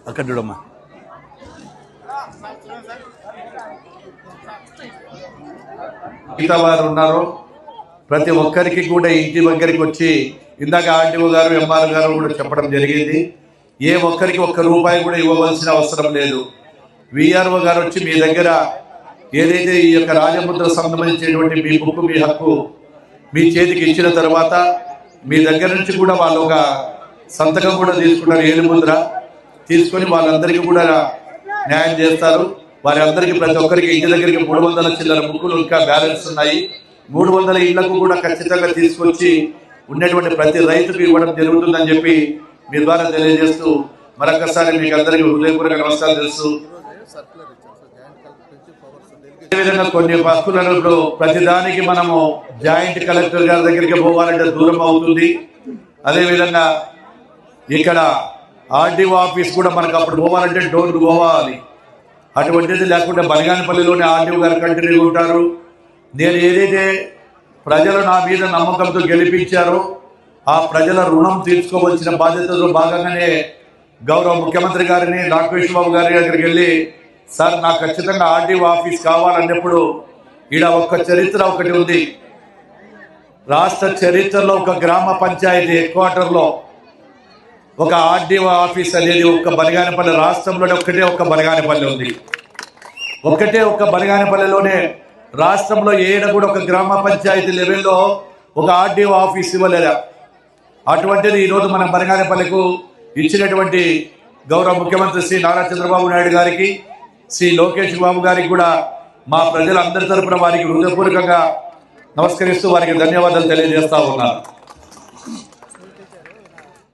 అక్కడ చూడమ్మా. మిగతా వారు ఉన్నారు, ప్రతి ఒక్కరికి కూడా ఇంటి దగ్గరికి వచ్చి ఇందాక ఆర్డీఓ గారు ఎంఆర్ గారు కూడా చెప్పడం జరిగింది. ఏ ఒక్కరికి ఒక్క రూపాయి కూడా ఇవ్వవలసిన అవసరం లేదు. విఆర్ఓ గారు వచ్చి మీ దగ్గర ఏదైతే ఈ యొక్క రాజముద్ర సంబంధించినటువంటి మీ బుక్ మీ హక్కు మీ చేతికి ఇచ్చిన తర్వాత మీ దగ్గర నుంచి కూడా వాళ్ళు ఒక సంతకం కూడా తీసుకుంటారు, ఏలుముద్ర తీసుకొని వాళ్ళందరికీ కూడా న్యాయం చేస్తారు. వారి అందరికీ ప్రతి ఒక్కరికి ఇంటి దగ్గరికి 300 చిల్లర బుక్కులు ఇంకా బ్యాలెన్స్ ఉన్నాయి. 300 ఇళ్లకు కూడా ఖచ్చితంగా తీసుకొచ్చి ఉన్నటువంటి ప్రతి రైతుకు ఇవ్వడం జరుగుతుందని చెప్పి మీ ద్వారా తెలియజేస్తూ మరొకసారి మీకు అందరికీ హృదయపూర్వక నమస్కారాలు తెలుసు. అదేవిధంగా కొన్ని హక్కులలో ప్రతిదానికి మనము జాయింట్ కలెక్టర్ గారి దగ్గరికి పోవాలంటే దూరం అవుతుంది. అదేవిధంగా ఇక్కడ ఆర్డీఓ ఆఫీస్ కూడా మనకు అప్పుడు పోవాలంటే డోర్ పోవాలి. అటువంటిది లేకుండా బనగానపల్లిలోనే ఆర్డీఓ గారు కంటిన్యూ ఉంటారు. నేను ఏదైతే ప్రజలు నా మీద నమ్మకంతో గెలిపించారో ఆ ప్రజల రుణం తీర్చుకోవాల్సిన బాధ్యతలో భాగంగానే గౌరవ ముఖ్యమంత్రి గారిని డాక్టర్ బాబు గారి దగ్గరికి వెళ్ళి, సార్ నాకు ఖచ్చితంగా ఆర్డీఓ ఆఫీస్ కావాలన్నప్పుడు ఈడ ఒక్క చరిత్ర ఒకటి ఉంది. రాష్ట్ర చరిత్రలో ఒక గ్రామ పంచాయతీ హెడ్ క్వార్టర్లో ఒక ఆర్డీఓ ఆఫీస్ అనేది ఒక్క బనగానపల్లి, రాష్ట్రంలోనే ఒక్క బనగానపల్లి ఉంది. ఒక్క బనగానపల్లిలోనే రాష్ట్రంలో ఏడ కూడా ఒక గ్రామ పంచాయతీ లెవెల్లో ఒక ఆర్డీఓ ఆఫీస్ ఇవ్వలేదా? అటువంటిది ఈరోజు మన బనగానపల్లికు ఇచ్చినటువంటి గౌరవ ముఖ్యమంత్రి శ్రీ నారా చంద్రబాబు నాయుడు గారికి, శ్రీ లోకేష్ బాబు గారికి కూడా మా ప్రజలందరి తరపున వారికి హృదయపూర్వకంగా నమస్కరిస్తూ వారికి ధన్యవాదాలు తెలియజేస్తా ఉన్నాను.